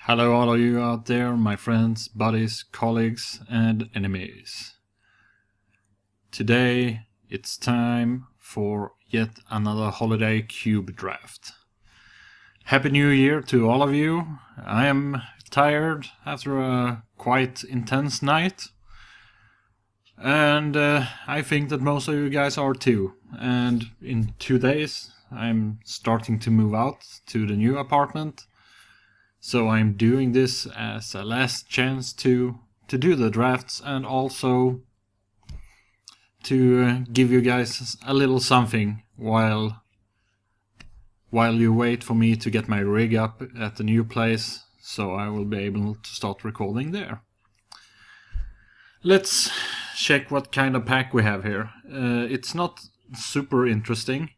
Hello all of you out there, my friends, buddies, colleagues and enemies. Today it's time for yet another holiday cube draft. Happy New Year to all of you. I am tired after a quite intense night. And I think that most of you guys are too. And in 2 days I'm starting to move out to the new apartment. So I'm doing this as a last chance to do the drafts and also to give you guys a little something while you wait for me to get my rig up at the new place, so I will be able to start recording there. Let's check what kind of pack we have here. It's not super interesting,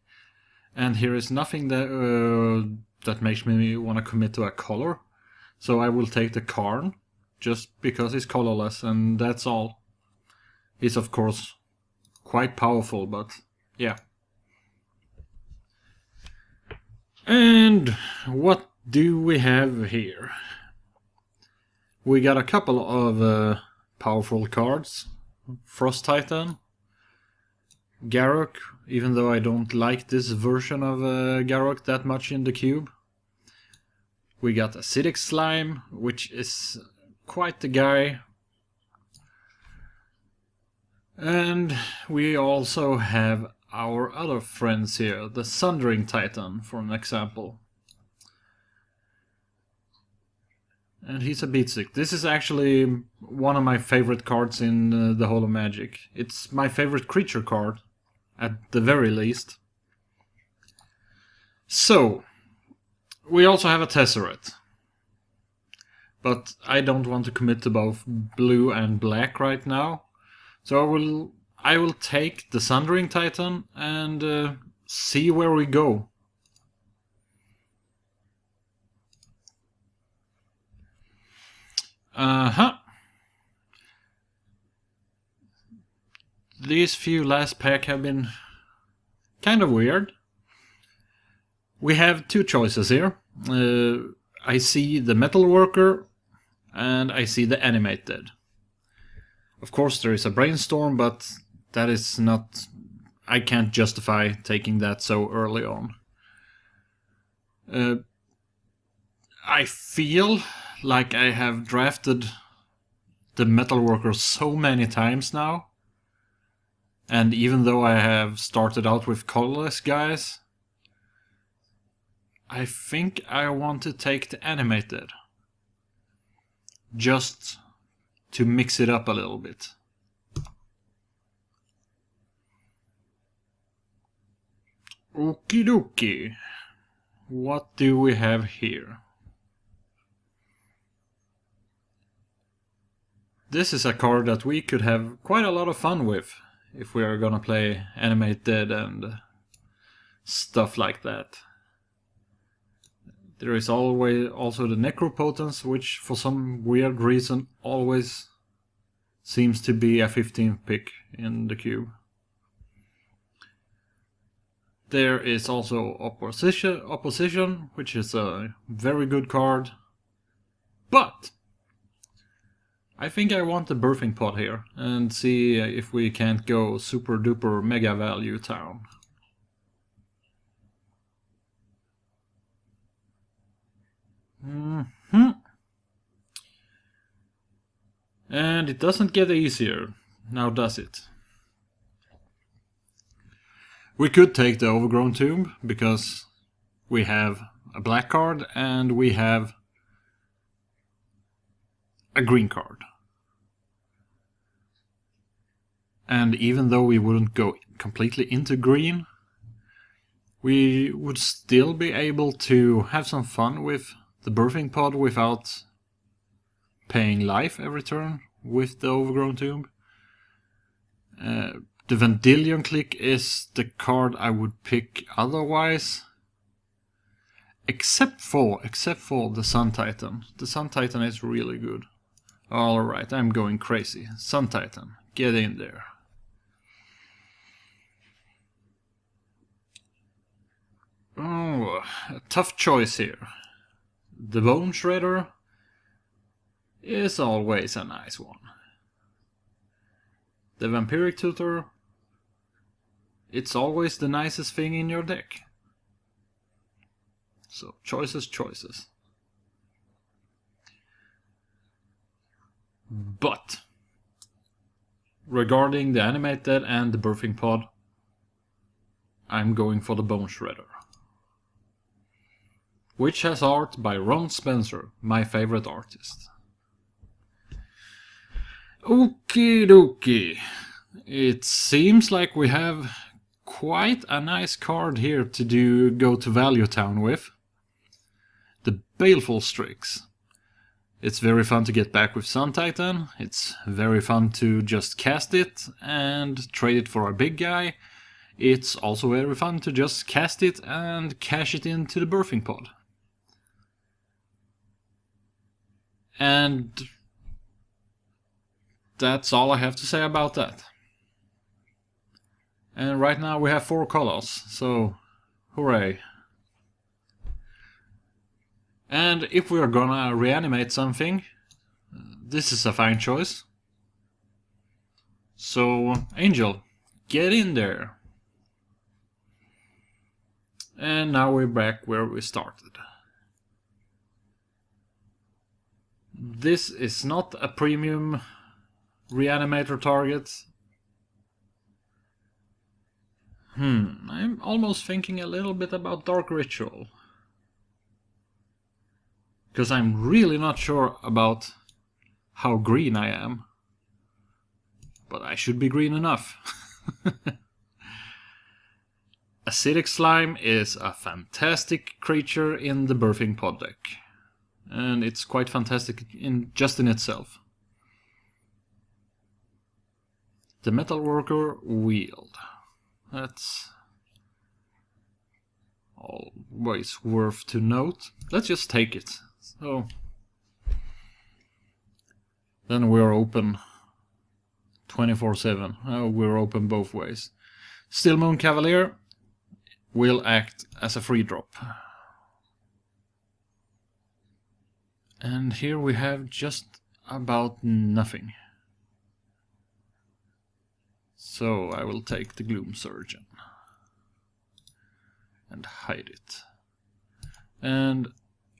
and here is nothing that makes me want to commit to a color. So I will take the Karn, just because he's colorless, and that's all. He's of course quite powerful, but yeah. And what do we have here? We got a couple of powerful cards. Frost Titan, Garruk, even though I don't like this version of Garruk that much in the cube. We got Acidic Slime, which is quite the guy. And we also have our other friends here, the Sundering Titan, for an example. And he's a beatstick. This is actually one of my favorite cards in the whole of Magic. It's my favorite creature card, at the very least. So, we also have a Tezzeret. But I don't want to commit to both blue and black right now. So I will take the Sundering Titan and see where we go. These few last pack have been kind of weird. We have two choices here. I see the Metalworker and I see the Animated. Of course there is a Brainstorm, but that is not... I can't justify taking that so early on. I feel like I have drafted the Metalworker so many times now. And even though I have started out with colorless guys, I think I want to take the Animated. Just to mix it up a little bit. Okie dokie. What do we have here? This is a card that we could have quite a lot of fun with if we are gonna play Animated and stuff like that. There is always also the Necropotence, which for some weird reason always seems to be a 15th pick in the cube. There is also Opposition, which is a very good card. But I think I want the Birthing Pod here and see if we can't go super duper mega value town. And it doesn't get easier, now does it? We could take the Overgrown Tomb, because we have a black card and we have a green card. And even though we wouldn't go completely into green, we would still be able to have some fun with the Birthing Pod without paying life every turn with the Overgrown Tomb. The Vendilion Click is the card I would pick otherwise. Except for the Sun Titan. The Sun Titan is really good. Alright, I'm going crazy. Sun Titan, get in there. Oh, a tough choice here. The Bone Shredder is always a nice one. The Vampiric Tutor, it's always the nicest thing in your deck. So, choices, choices. But, regarding the animated and the birthing pod, I'm going for the Bone Shredder, which has art by Ron Spencer, my favorite artist. Okie dokie. It seems like we have quite a nice card here to go to Value Town with. The Baleful Strix. It's very fun to get back with Sun Titan. It's very fun to just cast it and trade it for a big guy. It's also very fun to just cast it and cash it into the birthing pod. And that's all I have to say about that. And right now we have 4 colors, so hooray. And if we are gonna reanimate something, this is a fine choice. So, Angel, get in there. And now we're back where we started. This is not a premium reanimator target. I'm almost thinking a little bit about Dark Ritual. Because I'm really not sure about how green I am. But I should be green enough. Acidic Slime is a fantastic creature in the birthing pod deck. And it's quite fantastic just in itself. The Metalworker Wield. That's always worth to note. Let's just take it. So then we're open 24/7. We're open both ways. Still Moon Cavalier will act as a free drop. And here we have just about nothing. So I will take the Gloom Surgeon and hide it. And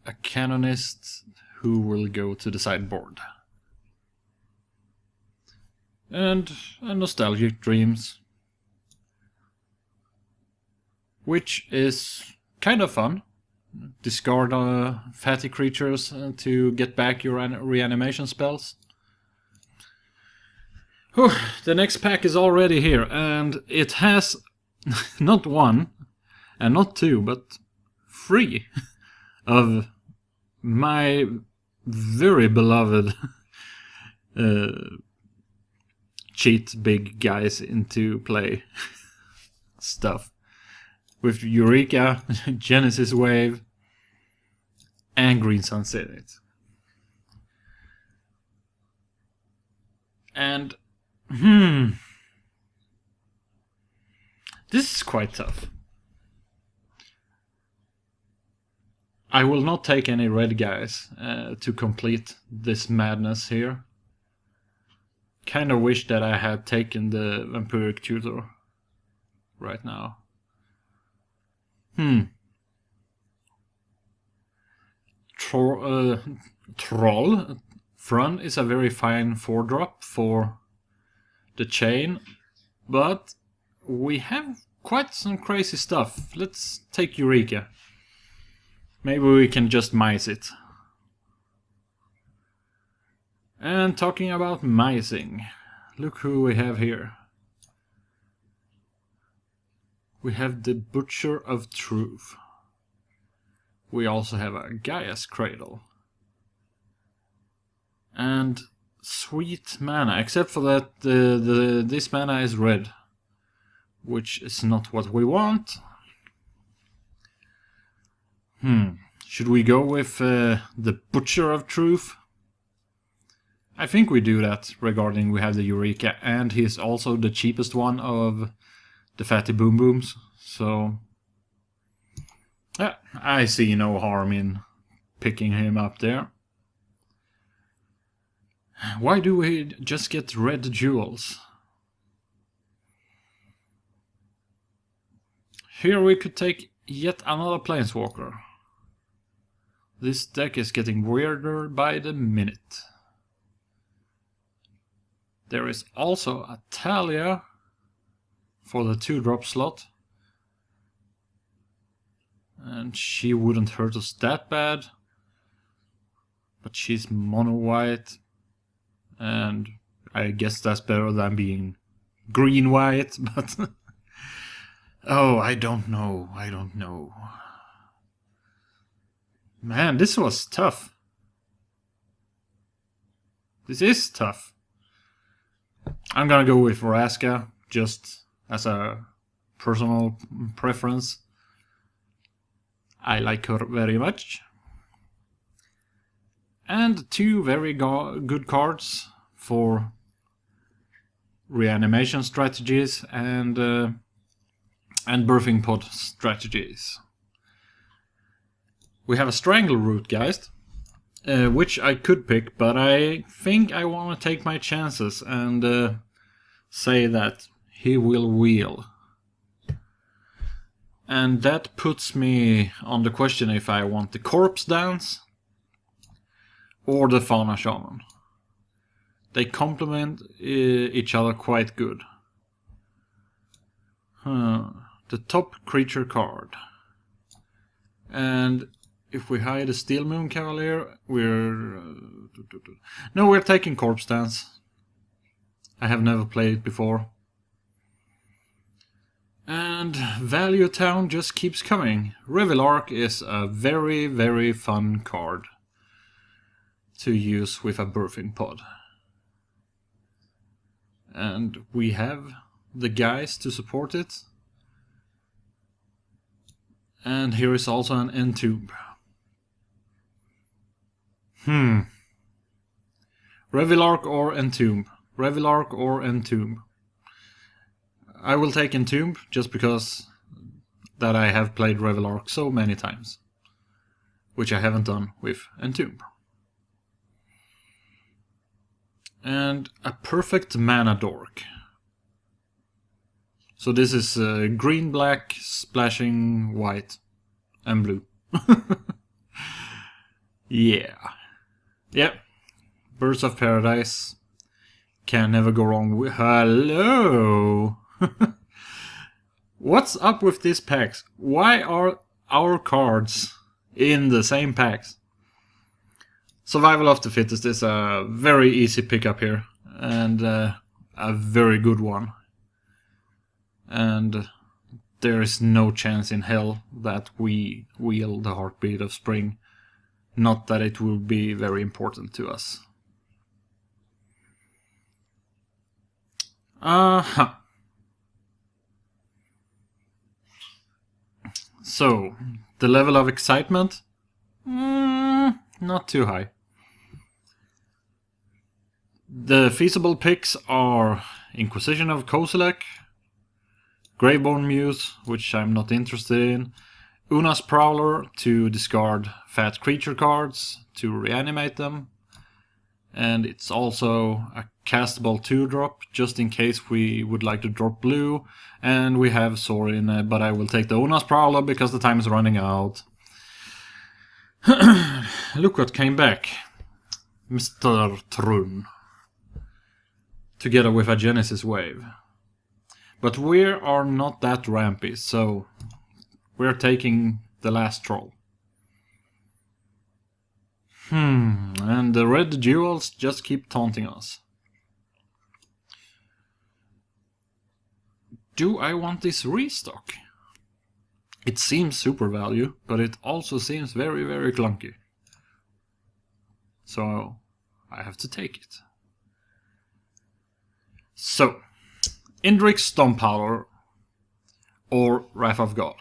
a Canonist who will go to the sideboard. And a Nostalgic Dreams, which is kind of fun. Discard fatty creatures to get back your reanimation spells. Whew, the next pack is already here, and it has not 1 and not 2, but 3 of my very beloved cheat big guys into play stuff. With Eureka, Genesis Wave, and Green Sunset. And, this is quite tough. I will not take any red guys to complete this madness here. Kinda wish that I had taken the Vampiric Tutor right now. Troll Thrun is a very fine 4-drop for the chain, but we have quite some crazy stuff. Let's take Eureka. Maybe we can just mice it. And talking about micing, look who we have here. We have the Butcher of Truth. We also have a Gaia's Cradle. And sweet mana, except for that this mana is red, which is not what we want. Should we go with the Butcher of Truth? I think we do that, regarding we have the Eureka, and he's also the cheapest one of the Fatty Boom Booms, so I see no harm in picking him up there. Why do we just get red jewels? Here we could take yet another Planeswalker. This deck is getting weirder by the minute. There is also a Talia for the 2-drop slot. And she wouldn't hurt us that bad. But she's mono-white. And I guess that's better than being green-white, but... oh, I don't know. Man, this was tough. This is tough. I'm gonna go with Vraska, just as a personal preference. I like her very much. And 2 very good cards for reanimation strategies and birthing pod strategies. We have a Strangleroot Geist, which I could pick, but I think I want to take my chances and say that he will wheel. And that puts me on the question if I want the Corpse Dance or the Fauna Shaman. They complement each other quite good. The top creature card. And if we hide a Steel Moon Cavalier, we're... no, we're taking Corpse Dance. I have never played it before. And Value Town just keeps coming. Revelark is a very, very fun card to use with a birthing pod. And we have the guys to support it. And here is also an Entomb. Revelark or Entomb? Revelark or Entomb? I will take Entomb just because that I have played Revelark so many times. Which I haven't done with Entomb. And a perfect mana dork. So this is green, black, splashing white and blue. Yeah. Yep. Birds of Paradise. Can never go wrong with... hello! What's up with these packs? Why are our cards in the same packs? Survival of the Fittest is a very easy pickup here. And a very good one. And there is no chance in hell that we wheel the Heartbeat of Spring. Not that it will be very important to us. So, the level of excitement? Not too high. The feasible picks are Inquisition of Kozilek, Greyborn Muse, which I'm not interested in, Una's Prowler to discard fat creature cards to reanimate them, and it's also a castable 2-drop just in case we would like to drop blue, and we have Sorin, but I will take the Una's Prowler because the time is running out. Look what came back, Mr. Trun, together with a Genesis Wave. But we are not that rampy, so we're taking the last troll. And the red jewels just keep taunting us. Do I want this restock? It seems super value, but it also seems very, very clunky. So I have to take it. So, Indrix Stompowler or Wrath of God.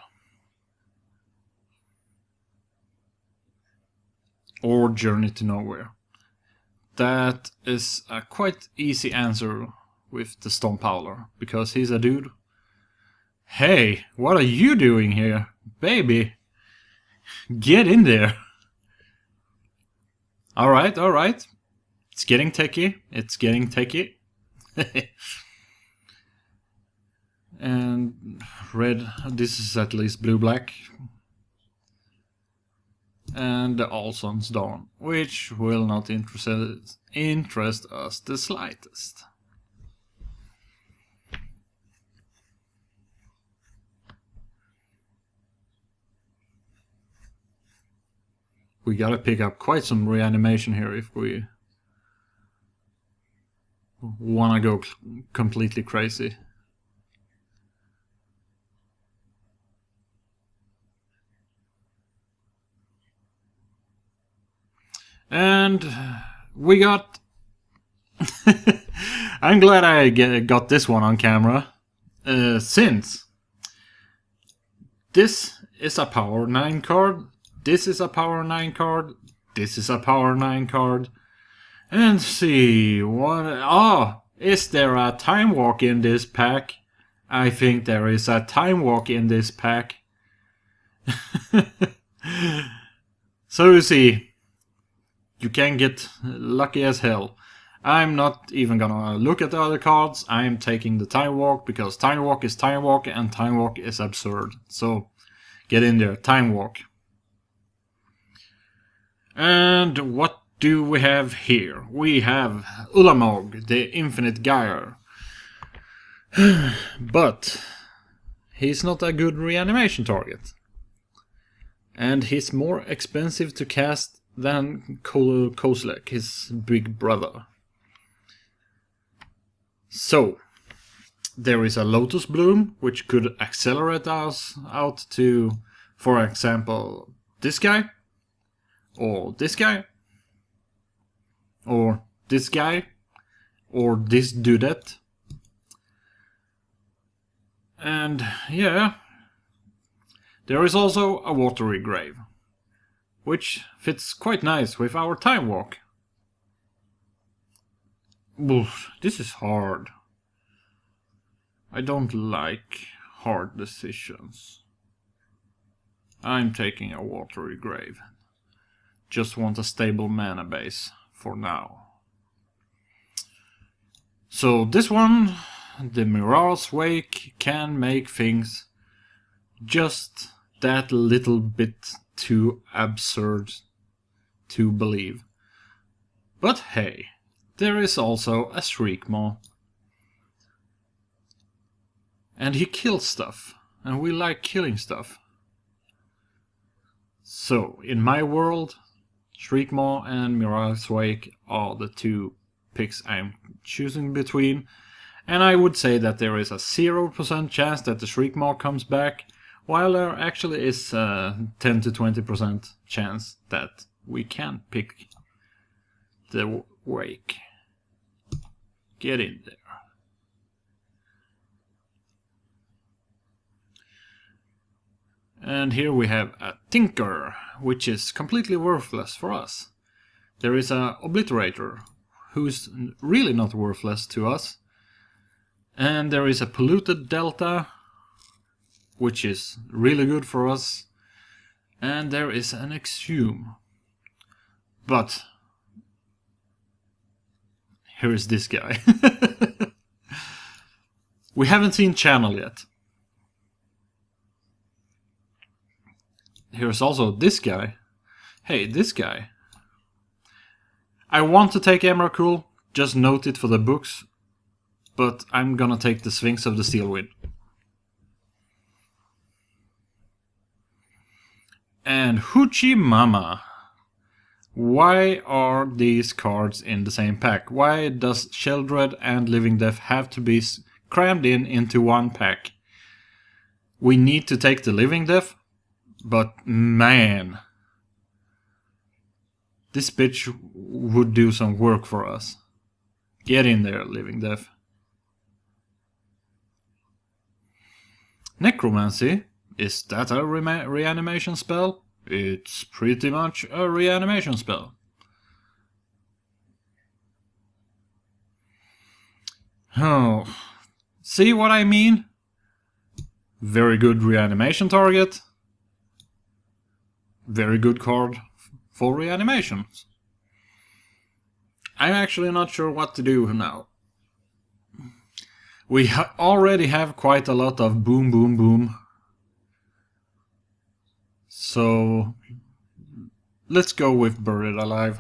Or Journey to Nowhere. That is a quite easy answer with the Stompowler, because he's a dude. Hey, what are you doing here? Baby, get in there. Alright, alright. It's getting techy. It's getting techy. And red, this is at least blue-black. And the All Sun's Dawn, which will not interest us the slightest. We gotta pick up quite some reanimation here if we wanna go completely crazy. And we got... I'm glad I got this one on camera, since this is a power 9 card, this is a power 9 card, this is a power 9 card, and see what... Oh, is there a Time Walk in this pack? I think there is a Time Walk in this pack. So you see, you can get lucky as hell. I'm not even gonna look at the other cards. I'm taking the Time Walk because Time Walk is Time Walk and Time Walk is absurd. So get in there, Time Walk. And what do we have here? We have Ulamog, the Infinite Gyre. But he's not a good reanimation target. And he's more expensive to cast than Kozilek, his big brother. So, there is a Lotus Bloom, which could accelerate us out to, for example, this guy, or this guy, or this guy, or this dudette. And yeah, there is also a Watery Grave, which fits quite nice with our Time Walk. Oof, this is hard. I don't like hard decisions. I'm taking a Watery Grave. Just want a stable mana base for now. So this one, the Mirage Wake, can make things just that little bit too absurd to believe. But hey, there is also a Shriekmaw. And he kills stuff, and we like killing stuff. So, in my world, Shriekmaw and Mirage Wake are the two picks I'm choosing between, and I would say that there is a 0% chance that the Shriekmaw comes back, while there actually is a 10 to 20% chance that we can pick the Wake. Get in there. And here we have a Tinker, which is completely worthless for us. There is a Obliterator, who's really not worthless to us. And there is a Polluted Delta, which is really good for us. And there is an Exhume. But here is this guy. We haven't seen Channel yet. Here's also this guy. Hey, this guy. I want to take Emrakul, just note it for the books, but I'm gonna take the Sphinx of the Steelwind. And Hoochie Mama. Why are these cards in the same pack? Why does Sheldred and Living Death have to be crammed into one pack? We need to take the Living Death, but man, this bitch would do some work for us. Get in there, Living Death. Necromancy, is that a reanimation spell? It's pretty much a reanimation spell. Oh, see what I mean? Very good reanimation target. Very good card for reanimations. I'm actually not sure what to do now. We already have quite a lot of boom, boom, boom. So let's go with Buried Alive.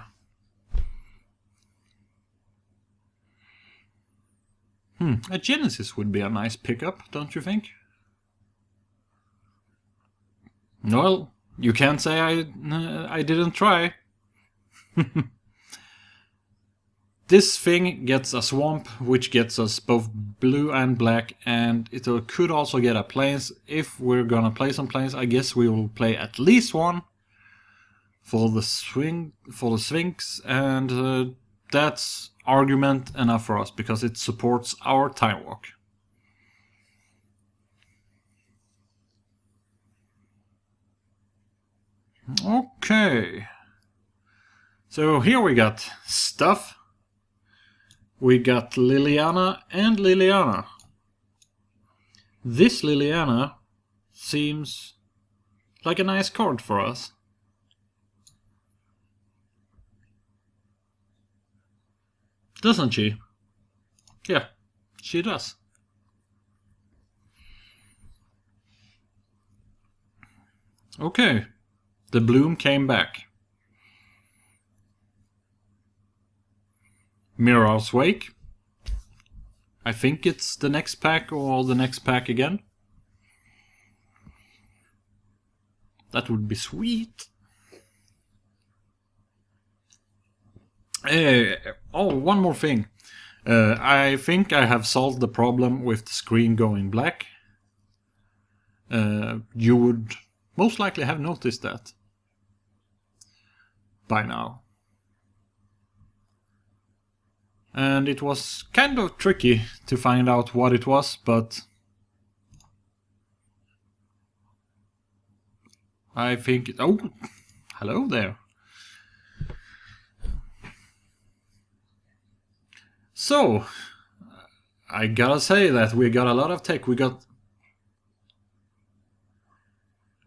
A Genesis would be a nice pickup, don't you think? Well, you can't say I didn't try. This thing gets a swamp, which gets us both blue and black, and it could also get a plains. If we're gonna play some plains, I guess we will play at least one for the Sphinx, and that's argument enough for us because it supports our Time Walk. Okay, so here we got stuff. We got Liliana and Liliana. This Liliana seems like a nice card for us. Doesn't she? Yeah, she does. Okay, the bloom came back. Mirror's Wake. I think it's the next pack or the next pack again. That would be sweet. Oh, one more thing. I think I have solved the problem with the screen going black. You would most likely have noticed that by now. And it was kind of tricky to find out what it was, but I think... Oh, hello there. So, I gotta say that we got a lot of tech. We got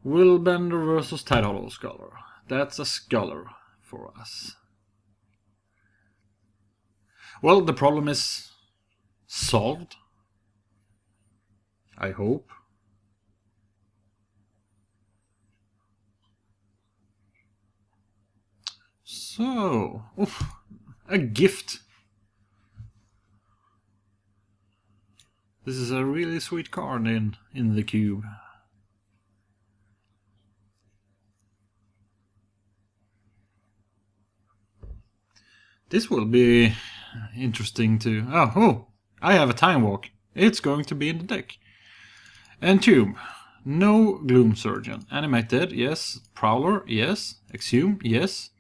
Willbender versus Tidehollow Scholar. That's a scholar for us. Well, the problem is solved. I hope. So, a gift. This is a really sweet card in the cube. This will be interesting to... Oh, I have a Time Walk. It's going to be in the deck. Entomb. No Gloom Surgeon. Animated, yes. Prowler, yes. Exhume, yes.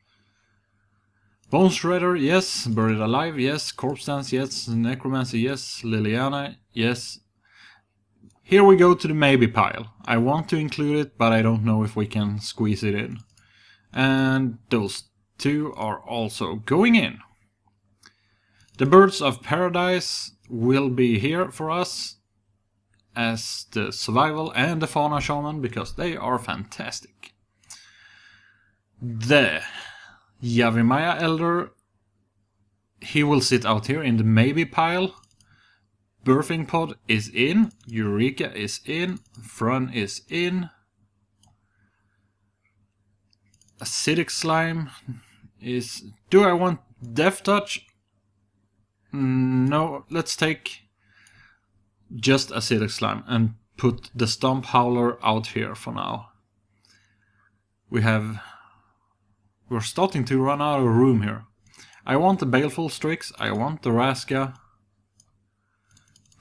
Bone Shredder, yes. Buried Alive, yes. Corpse Dance, yes. Necromancy, yes. Liliana, yes. Here we go to the maybe pile. I want to include it, but I don't know if we can squeeze it in. And those two are also going in. The Birds of Paradise will be here for us as the Survival and the Fauna Shaman, because they are fantastic. The Yavimaya Elder, he will sit out here in the maybe pile. Birthing Pod is in, Eureka is in, Frun is in. Acidic Slime is... Do I want Death Touch? No, let's take just Acidic Slime and put the Stomp Howler out here for now. We're starting to run out of room here. I want the Baleful Strix, I want the Raska.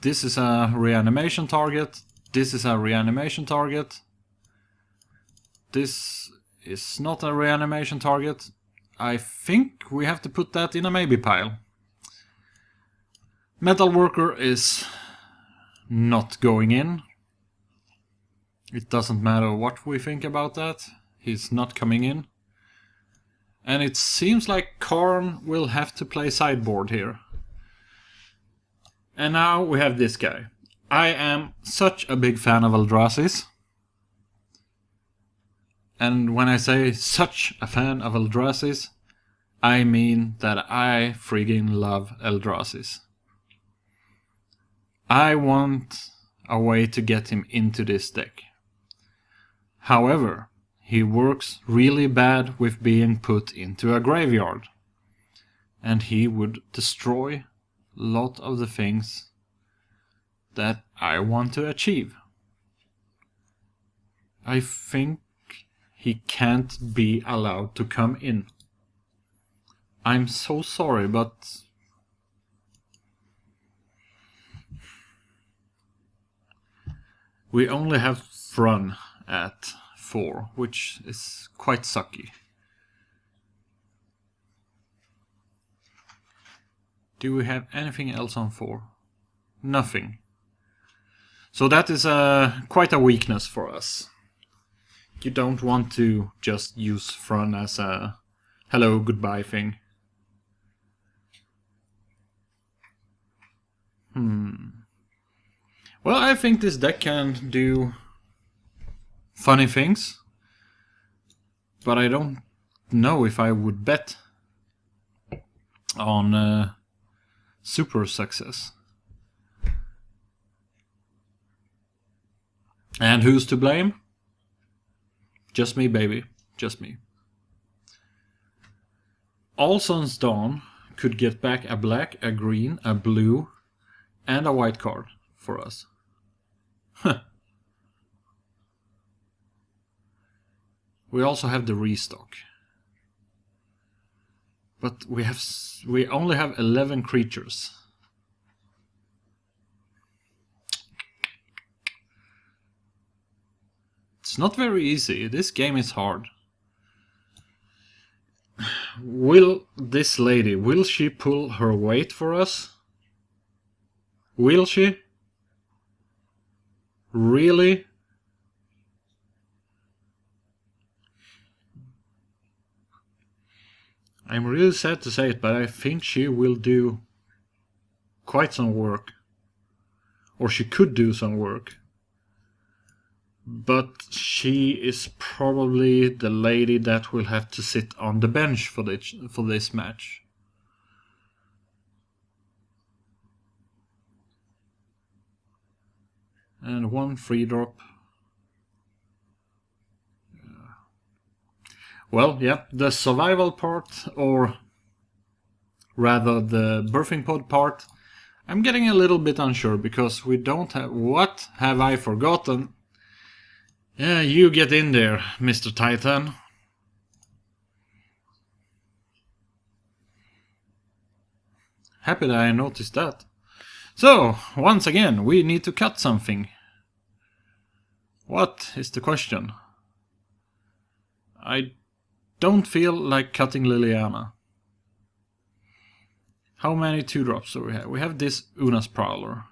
This is a reanimation target. This is a reanimation target. This is not a reanimation target. I think we have to put that in a maybe pile. Metal Worker is not going in. It doesn't matter what we think about that. He's not coming in. And it seems like Karn will have to play sideboard here. And now we have this guy. I am such a big fan of Eldrazi's. And when I say such a fan of Eldrazi's, I mean that I friggin' love Eldrazi's. I want a way to get him into this deck. However, he works really bad with being put into a graveyard. And he would destroy a lot of the things that I want to achieve. I think he can't be allowed to come in. I'm so sorry, but we only have Thrun at 4, which is quite sucky. Do we have anything else on 4? Nothing. So that is quite a weakness for us. You don't want to just use Thrun as a hello, goodbye thing. Well, I think this deck can do funny things, but I don't know if I would bet on super success. And who's to blame? Just me, baby. Just me. All Sun's Dawn could get back a black, a green, a blue, and a white card for us. Huh. We also have the restock. But we only have 11 creatures. It's not very easy. This game is hard. Will this lady, will she pull her weight for us? Will she? Really? I'm really sad to say it, but I think she will do quite some work. Or she could do some work. But she is probably the lady that will have to sit on the bench for this match. And one free drop. Well, yeah, the survival part, or rather the birthing pod part, I'm getting a little bit unsure because we don't have... What have I forgotten? Yeah, you get in there, Mr. Titan. Happy that I noticed that. So, once again, we need to cut something. What is the question? I don't feel like cutting Liliana. How many 2-drops do we have? We have this Una's Prowler.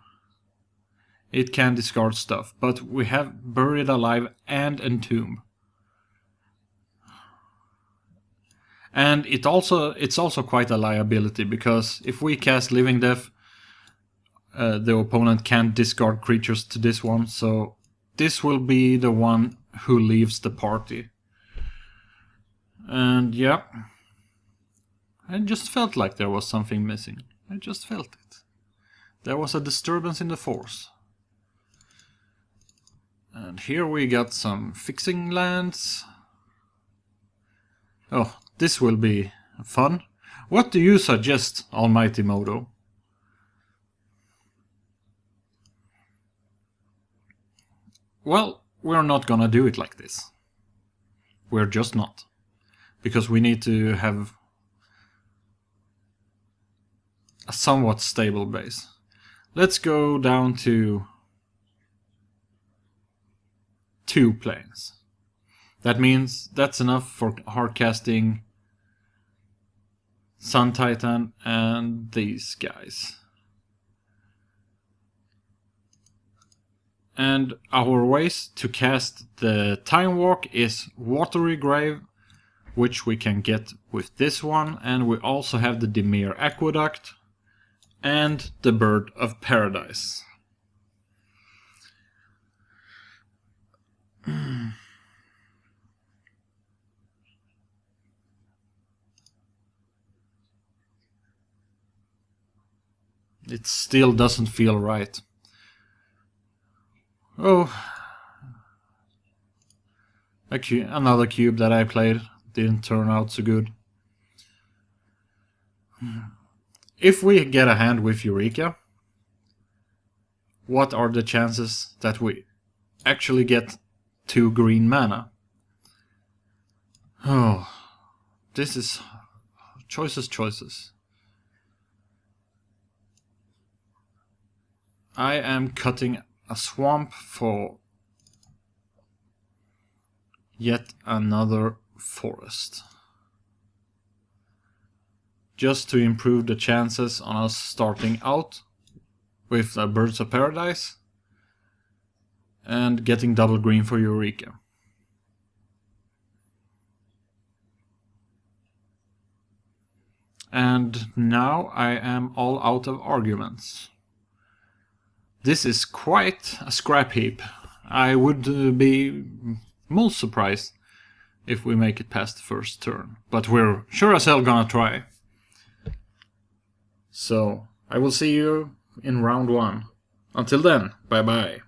It can discard stuff, but we have Buried Alive and Entomb. And it's also quite a liability, because if we cast Living Death, the opponent can't discard creatures to this one, so this will be the one who leaves the party. And yeah, I just felt like there was something missing. I just felt it. There was a disturbance in the force. And here we got some fixing lands. Oh, this will be fun. What do you suggest, Almighty Modo? Well, we're not gonna do it like this. We're just not. Because we need to have a somewhat stable base. Let's go down to 2 planes. That means that's enough for hard casting Sun Titan and these guys. And our ways to cast the Time Walk is Watery Grave, which we can get with this one, and we also have the Dimir Aqueduct and the Bird of Paradise. it still doesn't feel right. Oh, another cube that I played didn't turn out so good. If we get a hand with Eureka, what are the chances that we actually get 2 green mana? Oh, this is choices. I am cutting a swamp for yet another forest. Just to improve the chances on us starting out with Birds of Paradise and getting double green for Eureka. And now I am all out of arguments. This is quite a scrap heap. I would be most surprised if we make it past the first turn. But we're sure as hell gonna try. So, I will see you in round 1. Until then, bye bye.